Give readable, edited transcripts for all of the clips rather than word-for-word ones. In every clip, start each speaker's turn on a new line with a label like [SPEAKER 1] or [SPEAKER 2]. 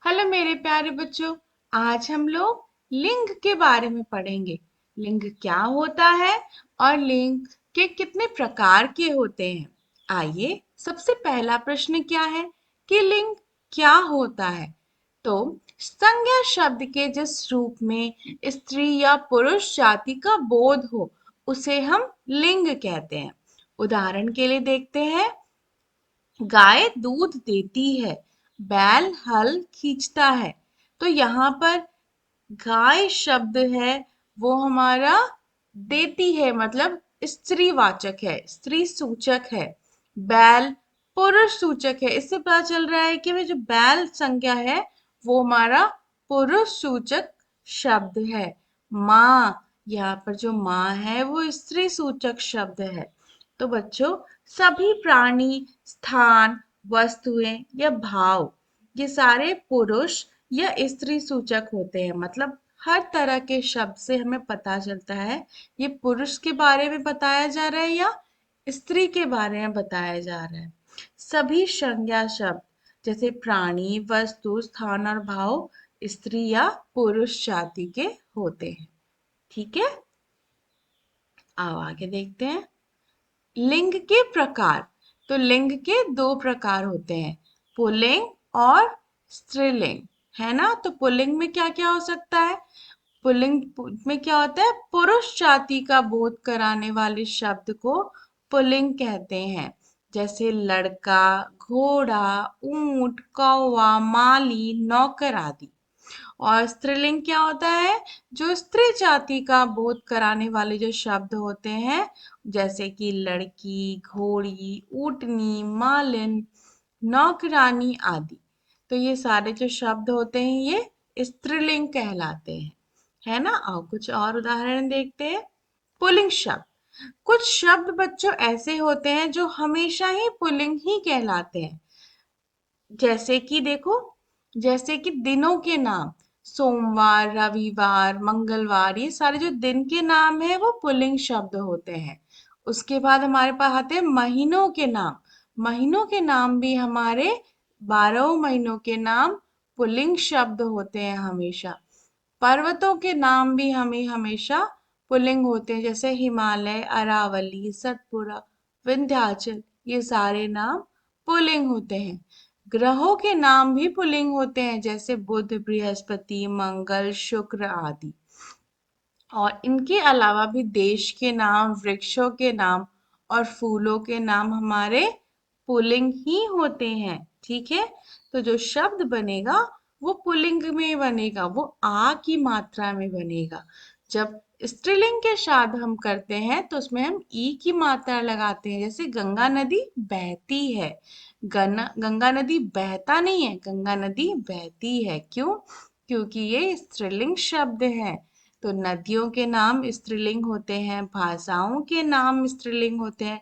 [SPEAKER 1] Hello मेरे प्यारे बच्चों। आज हम लोग लिंग के बारे में पढ़ेंगे। लिंग क्या होता है और लिंग के कितने प्रकार के होते हैं। आइए, सबसे पहला प्रश्न क्या है कि लिंग क्या होता है। तो संज्ञा शब्द के जिस रूप में स्त्री या पुरुष जाति का बोध हो उसे हम लिंग कहते हैं। उदाहरण के लिए देखते हैं, गाय दूध देती है, बैल हल खींचता है। तो यहाँ पर गाय शब्द है वो हमारा देती है मतलब स्त्रीवाचक है, स्त्री सूचक है। बैल पुरुष सूचक है। इससे पता चल रहा है कि वे जो बैल संज्ञा है वो हमारा पुरुष सूचक शब्द है। माँ, यहाँ पर जो माँ है वो स्त्री सूचक शब्द है। तो बच्चों, सभी प्राणी, स्थान, वस्तुएं या भाव, ये सारे पुरुष या स्त्री सूचक होते हैं। मतलब हर तरह के शब्द से हमें पता चलता है ये पुरुष के बारे में बताया जा रहा है या स्त्री के बारे में बताया जा रहा है। सभी संज्ञा शब्द जैसे प्राणी, वस्तु, स्थान और भाव स्त्री या पुरुष जाति के होते हैं। ठीक है, आओ आगे देखते हैं। लिंग के प्रकार। तो लिंग के दो प्रकार होते हैं, पुल्लिंग और स्त्रीलिंग। है ना। तो पुल्लिंग में क्या क्या हो सकता है। पुल्लिंग में क्या होता है, पुरुष जाति का बोध कराने वाले शब्द को पुल्लिंग कहते हैं। जैसे लड़का, घोड़ा, ऊंट, कौवा, माली, नौकर आदि। और स्त्रीलिंग क्या होता है, जो स्त्री जाति का बोध कराने वाले जो शब्द होते हैं, जैसे कि लड़की, घोड़ी, ऊँटनी, मालिन, नौकरानी आदि। तो ये सारे जो शब्द होते हैं ये स्त्रीलिंग कहलाते हैं। है ना। आओ कुछ और उदाहरण देखते हैं। पुल्लिंग शब्द। कुछ शब्द बच्चों ऐसे होते हैं जो हमेशा ही पुल्लिंग ही कहलाते हैं। जैसे कि देखो, जैसे कि दिनों के नाम, सोमवार, रविवार, मंगलवार, ये सारे जो दिन के नाम है वो पुल्लिंग शब्द होते हैं। उसके बाद हमारे पास आते हैं महीनों के नाम। महीनों के नाम भी हमारे 12 महीनों के नाम पुल्लिंग शब्द होते हैं हमेशा। पर्वतों के नाम भी हमें हमेशा पुल्लिंग होते हैं, जैसे हिमालय, अरावली, सतपुड़ा, विंध्याचल, ये सारे नाम पुल्लिंग होते हैं। ग्रहों के नाम भी पुल्लिंग होते हैं, जैसे बुध, बृहस्पति, मंगल, शुक्र आदि। और इनके अलावा भी देश के नाम, वृक्षों के नाम और फूलों के नाम हमारे पुल्लिंग ही होते हैं। ठीक है। तो जो शब्द बनेगा वो पुल्लिंग में बनेगा, वो आ की मात्रा में बनेगा। जब स्त्रीलिंग के साथ हम करते हैं तो उसमें हम ई की मात्रा लगाते हैं। जैसे गंगा नदी बहती है, गंगा नदी बहता नहीं है, गंगा नदी बहती है। क्यों? क्योंकि ये स्त्रीलिंग शब्द है। तो नदियों के नाम स्त्रीलिंग होते हैं, भाषाओं के नाम स्त्रीलिंग होते हैं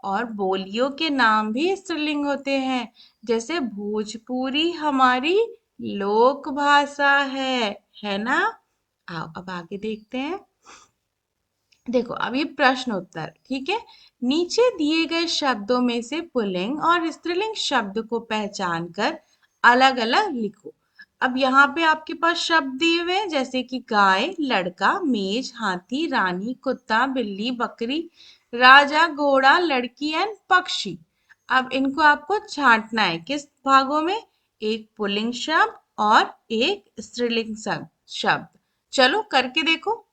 [SPEAKER 1] और बोलियों के नाम भी स्त्रीलिंग होते हैं। जैसे भोजपुरी हमारी लोक भाषा है ना। आओ अब आगे देखते हैं। देखो अब ये प्रश्न उत्तर, ठीक है। नीचे दिए गए शब्दों में से पुल्लिंग और स्त्रीलिंग शब्द को पहचान कर अलग अलग लिखो। अब यहाँ पे आपके पास शब्द दिए हुए हैं, जैसे कि गाय, लड़का, मेज, हाथी, रानी, कुत्ता, बिल्ली, बकरी, राजा, घोड़ा, लड़की एंड पक्षी। अब इनको आपको छांटना है किस भागों में, एक पुल्लिंग शब्द और एक स्त्रीलिंग शब्द। चलो करके देखो।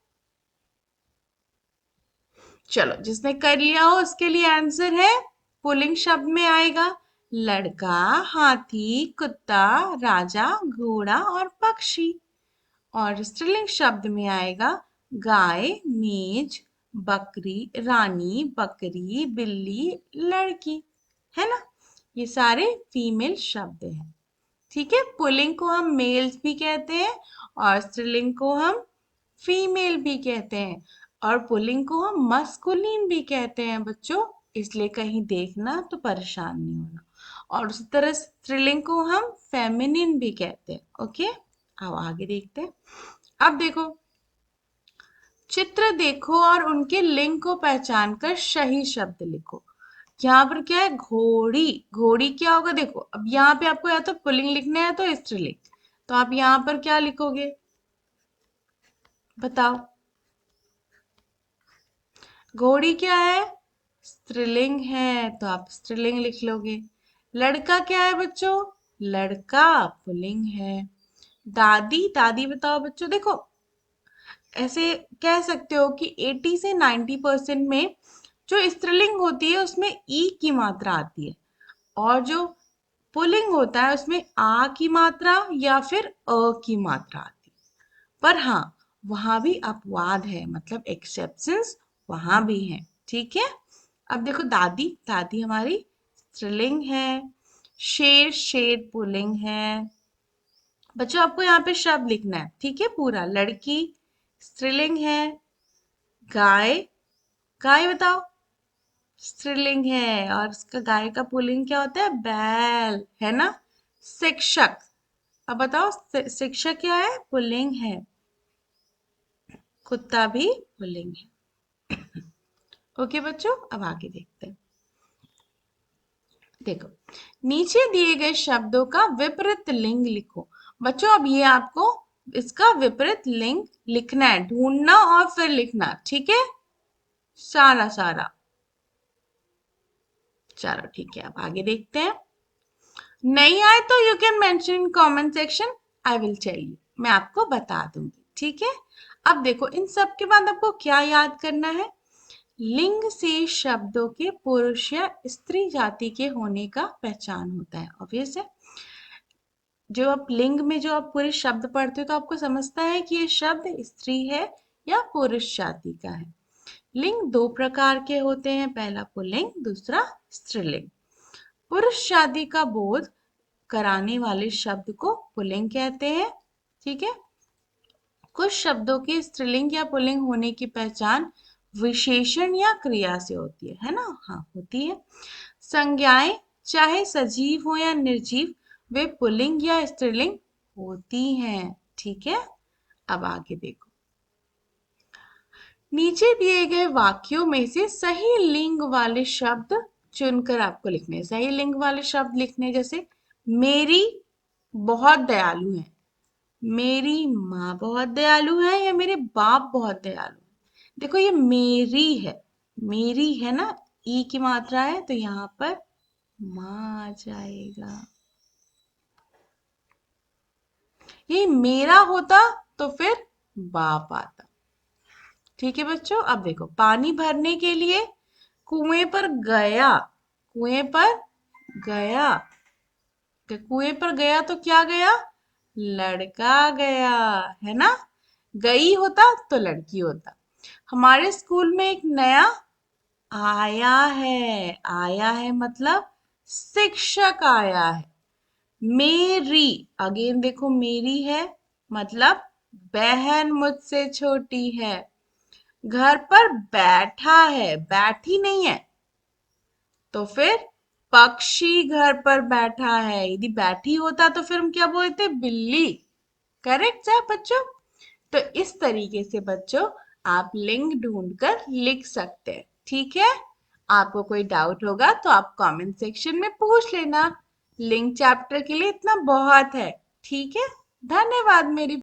[SPEAKER 1] चलो जिसने कर लिया हो उसके लिए आंसर है, पुल्लिंग शब्द में आएगा लड़का, हाथी, कुत्ता, राजा, घोड़ा और पक्षी। और स्त्रीलिंग शब्द में आएगा गाय, मेज, बकरी, रानी, बकरी, बिल्ली, लड़की। है ना। ये सारे फीमेल शब्द हैं। ठीक है। पुल्लिंग को हम मेल्स भी कहते हैं और स्त्रीलिंग को हम फीमेल भी कहते हैं और पुल्लिंग को हम मस्कुलिन भी कहते हैं बच्चों। इसलिए कहीं देखना तो परेशान नहीं होना। और उसी तरह स्त्रीलिंग को हम फेमिनिन भी कहते हैं। ओके, आओ आगे देखते हैं। अब देखो, चित्र देखो और उनके लिंग को पहचान कर सही शब्द लिखो। यहाँ पर क्या है, घोड़ी। घोड़ी क्या होगा, देखो अब यहाँ पे आपको या तो पुल्लिंग लिखना है या तो स्त्रीलिंग। तो आप यहाँ पर क्या लिखोगे, बताओ। घोड़ी क्या है, स्त्रीलिंग है, तो आप स्त्रीलिंग लिख लोगे। लड़का क्या है बच्चों, लड़का पुल्लिंग है। दादी, दादी बताओ बच्चों। देखो, ऐसे कह सकते हो कि 80 से 90% में जो स्त्रीलिंग होती है उसमें ई की मात्रा आती है, और जो पुल्लिंग होता है उसमें आ की मात्रा या फिर अ की मात्रा आती है। पर हाँ, वहां भी अपवाद है, मतलब एक्सेप्शंस वहां भी है। ठीक है। अब देखो, दादी, दादी हमारी स्त्रीलिंग है। शेर, शेर पुल्लिंग है। बच्चों आपको यहाँ पे शब्द लिखना है, ठीक है, पूरा। लड़की स्त्रीलिंग है। गाय, गाय बताओ, स्त्रीलिंग है, और इसका गाय का पुल्लिंग क्या होता है, बैल, है ना। शिक्षक, अब बताओ, शिक्षक क्या है, पुल्लिंग है। कुत्ता भी पुल्लिंग है। ओके बच्चों, अब आगे देखते हैं। देखो, नीचे दिए गए शब्दों का विपरीत लिंग लिखो। बच्चों अब ये आपको इसका विपरीत लिंग लिखना है, ढूंढना और फिर लिखना, ठीक है, सारा सारा। चलो ठीक है, अब आगे देखते हैं। नहीं आए तो you can mention in comment section, I will tell you, मैं आपको बता दूंगी, ठीक है। अब देखो, इन सब के बाद आपको क्या याद करना है, लिंग से शब्दों के पुरुष या स्त्री जाति के होने का पहचान होता है। ऑब्वियस है, जो आप लिंग में जो आप पूरे शब्द पढ़ते हो तो आपको समझता है कि ये शब्द स्त्री है या पुरुष जाति का है। लिंग दो प्रकार के होते हैं, पहला पुल्लिंग, दूसरा स्त्रीलिंग। पुरुष जाति का बोध कराने वाले शब्द को पुल्लिंग कहते हैं, ठीक है। कुछ शब्दों के स्त्रीलिंग या पुल्लिंग होने की पहचान विशेषण या क्रिया से होती है ना, हाँ होती है। संज्ञाएं चाहे सजीव हो या निर्जीव, वे पुल्लिंग या स्त्रीलिंग होती हैं, ठीक है। अब आगे देखो, नीचे दिए गए वाक्यों में से सही लिंग वाले शब्द चुनकर आपको लिखने हैं। सही लिंग वाले शब्द लिखने, जैसे मेरी बहुत दयालु है, मेरी माँ बहुत दयालु है, या मेरे बाप बहुत दयालु है। देखो, ये मेरी है, मेरी है ना, ई की मात्रा है, तो यहाँ पर माँ आ जाएगा। ये मेरा होता तो फिर बाप आता। ठीक है बच्चों, अब देखो, पानी भरने के लिए कुएं पर गया, कुएं पर गया, तो कुएं पर गया तो क्या गया, लड़का गया, है ना। गई होता तो लड़की होता। हमारे स्कूल में एक नया आया है, आया है मतलब शिक्षक आया है। मेरी, अगेन देखो, मेरी है मतलब बहन मुझसे छोटी है। घर पर बैठा है, बैठी नहीं है, तो फिर पक्षी घर पर बैठा है। यदि बैठी होता तो फिर हम क्या बोलते, बिल्ली। करेक्ट है बच्चों। तो इस तरीके से बच्चों आप लिंग ढूंढकर लिख सकते हैं, ठीक है। आपको कोई डाउट होगा तो आप कमेंट सेक्शन में पूछ लेना। लिंग चैप्टर के लिए इतना बहुत है, ठीक है। धन्यवाद मेरी